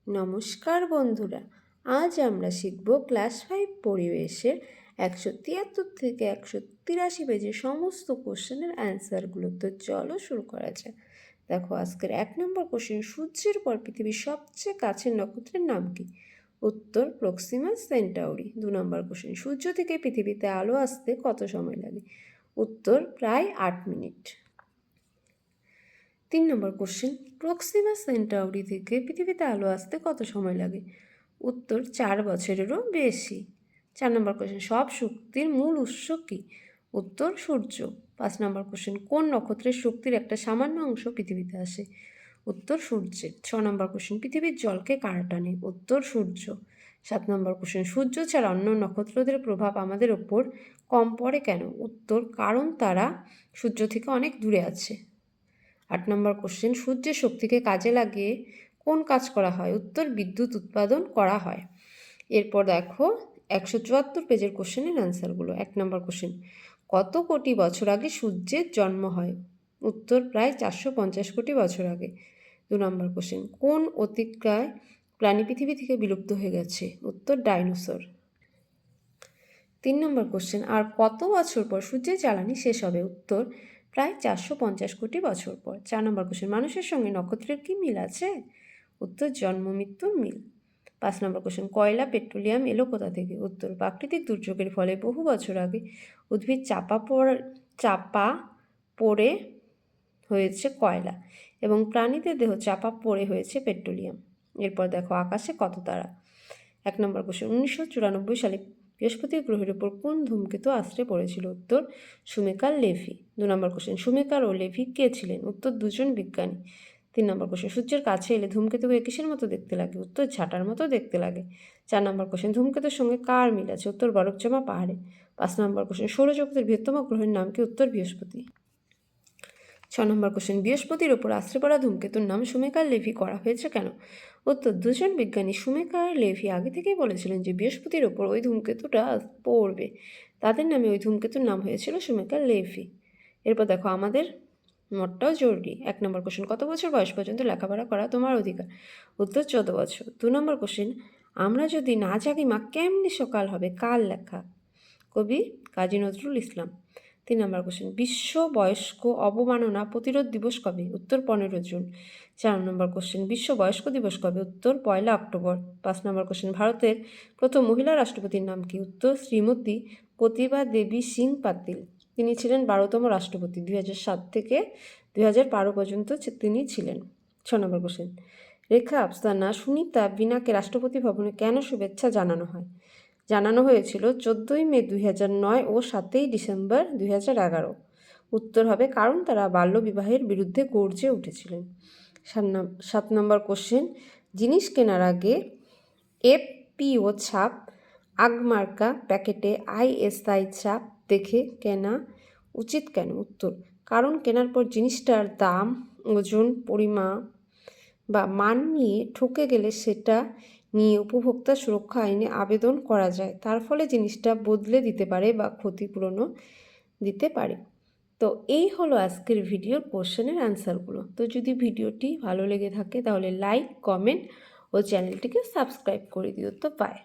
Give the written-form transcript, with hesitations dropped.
নমস্কার বন্ধুরা, আজ আমরা শিখব ক্লাস 5 পরিবেশের 173 থেকে 183 পেজের সমস্ত কোশ্চেনের অ্যান্সারগুলো। তো চলো শুরু করা যাক। দেখো, আজকের 1 নম্বর কোশ্চেন, সূর্যের পর পৃথিবীর সবচেয়ে কাছের নক্ষত্রের নাম কি? উত্তর প্রক্সিমা সেন্টাউরি। 2 নম্বর কোশ্চেন, সূর্য থেকে পৃথিবীতে আলো আসতে কত সময় লাগে? উত্তর প্রায় 8 মিনিট। 3 নম্বর কোশ্চেন, প্রক্সিমা সেন্টাউরি থেকে পৃথিবীতে আলো আসতে কত সময় লাগে? উত্তর 4 বছরেরও বেশি। 4 নম্বর কোশ্চেন, সব শক্তির মূল উৎস কী? উত্তর সূর্য। 5 নম্বর কোশ্চেন, কোন নক্ষত্রের শক্তির একটা সামান্য অংশ পৃথিবীতে আসে? উত্তর সূর্যের। 6 নম্বর কোশ্চেন, পৃথিবীর জলকে কারা টানে? উত্তর সূর্য। 7 নম্বর কোশ্চেন, সূর্য ছাড়া অন্য নক্ষত্রদের প্রভাব আমাদের ওপর কম পড়ে কেন? উত্তর কারণ তারা সূর্য থেকে অনেক দূরে আছে। 8 নম্বর কোশ্চেন, সূর্যের শক্তিকে কাজে লাগিয়ে কোন কাজ করা হয়? উত্তর বিদ্যুৎ উৎপাদন করা হয়। এরপর দেখো 174 পেজের কোশ্চেনের অ্যান্সারগুলো। 1 নম্বর কোশ্চেন, কত কোটি বছর আগে সূর্যের জন্ম হয়? উত্তর প্রায় 450 কোটি বছর আগে। 2 নম্বর কোশ্চেন, কোন অতিকায় প্রাণী পৃথিবী থেকে বিলুপ্ত হয়ে গেছে? উত্তর ডাইনোসর। 3 নম্বর কোশ্চেন, আর কত বছর পর সূর্যের জ্বালানি শেষ হবে? উত্তর প্রায় 450 কোটি বছর পর। 4 নম্বর কোশ্চেন, মানুষের সঙ্গে নক্ষত্রের কি মিল আছে? উত্তর জন্ম মৃত্যুর মিল। 5 নম্বর কোশ্চেন, কয়লা পেট্রোলিয়াম এলো কোথা থেকে? উত্তর প্রাকৃতিক দুর্যোগের ফলে বহু বছর আগে উদ্ভিদ চাপা পড়ে হয়েছে কয়লা, এবং প্রাণীদের দেহ চাপা পড়ে হয়েছে পেট্রোলিয়াম। এরপর দেখো, আকাশে কত তারা? 1 নম্বর কোশ্চেন, 1994 সালে বৃহস্পতি গ্রহের উপর কোন ধূমকেতু আছড়ে পড়েছিল? উত্তর শুমেকার লেভি। 2 নম্বর কোশ্চেন, শুমেকার ও লেভি কে ছিলেন? উত্তর দুজন বিজ্ঞানী। 3 নম্বর কোশ্চেন, সূর্যের কাছে এলে ধূমকেতুকে কিসের মতো দেখতে লাগে? উত্তর ঝাঁটার মতো দেখতে লাগে। 4 নম্বর কোশ্চেন, ধূমকেতুর সঙ্গে কার মিল আছে? উত্তর বরফ জমা পাহাড়ে। 5 নম্বর কোশ্চেন, সৌরজগতের বৃহত্তম গ্রহের নাম কি? উত্তর বৃহস্পতি। 6 নম্বর কোশ্চেন, বৃহস্পতির ওপর আছড়ে পড়া ধূমকেতুর নাম শুমেকার লেভি করা হয়েছে কেন? উত্তর দুজন বিজ্ঞানী শুমেকার লেভি আগে থেকেই বলেছিলেন যে বৃহস্পতির ওপর ওই ধূমকেতুটা পড়বে, তাদের নামে ওই ধূমকেতুর নাম হয়েছিল শুমেকার লেভি। এরপর দেখো, আমাদের মতটাও জরুরি। 1 নম্বর কোশ্চেন, কত বছর বয়স পর্যন্ত লেখাপড়া করা তোমার অধিকার? উত্তর 14 বছর। 2 নম্বর কোশ্চেন, আমরা যদি না জাগি মা কেমনি সকাল হবে? কার লেখা? কবি কাজী নজরুল ইসলাম। 3 নম্বর কোশ্চেন, বিশ্ব বয়স্ক অবমাননা প্রতিরোধ দিবস কবে? উত্তর 15 জুন। 4 নম্বর কোশ্চেন, বিশ্ব বয়স্ক দিবস কবে? উত্তর 1 অক্টোবর। 5 নম্বর কোশ্চেন, ভারতের প্রথম মহিলা রাষ্ট্রপতির নাম কি? উত্তর শ্রীমতী প্রতিভা দেবী সিং পাতিল। তিনি ছিলেন 12তম রাষ্ট্রপতি। 2007 থেকে 2012 পর্যন্ত তিনি ছিলেন। 6 নম্বর কোশ্চেন, রেখা আফসানা সুনিতা বিনাকে রাষ্ট্রপতি ভবনে কেন শুভেচ্ছা জানানো হয়েছিল 14 মে 2009 ও 7 ডিসেম্বর 2011? উত্তর হবে কারণ তারা বাল্যবিবাহের বিরুদ্ধে গর্জে উঠেছিলেন। 7 নম্বর কোশ্চেন, জিনিস কেনার আগে এফপিও ছাপ, আগমার্কা প্যাকেটে আইএসআই ছাপ দেখে কেনা উচিত কেন? উত্তর কারণ কেনার পর জিনিসটার দাম, ওজন, পরিমাপ বা মান নিয়ে ঠকে গেলে সেটা নিয়ে উপভোক্তা সুরক্ষা আইনে আবেদন করা যায়। তার ফলে জিনিসটা বদলে দিতে পারে বা ক্ষতিপূরণও দিতে পারে। তো এই হলো আজকের ভিডিওর কোশ্চেনের অ্যান্সারগুলো। তো যদি ভিডিওটি ভালো লেগে থাকে তাহলে লাইক, কমেন্ট ও চ্যানেলটিকে সাবস্ক্রাইব করে দিও। তো বাই।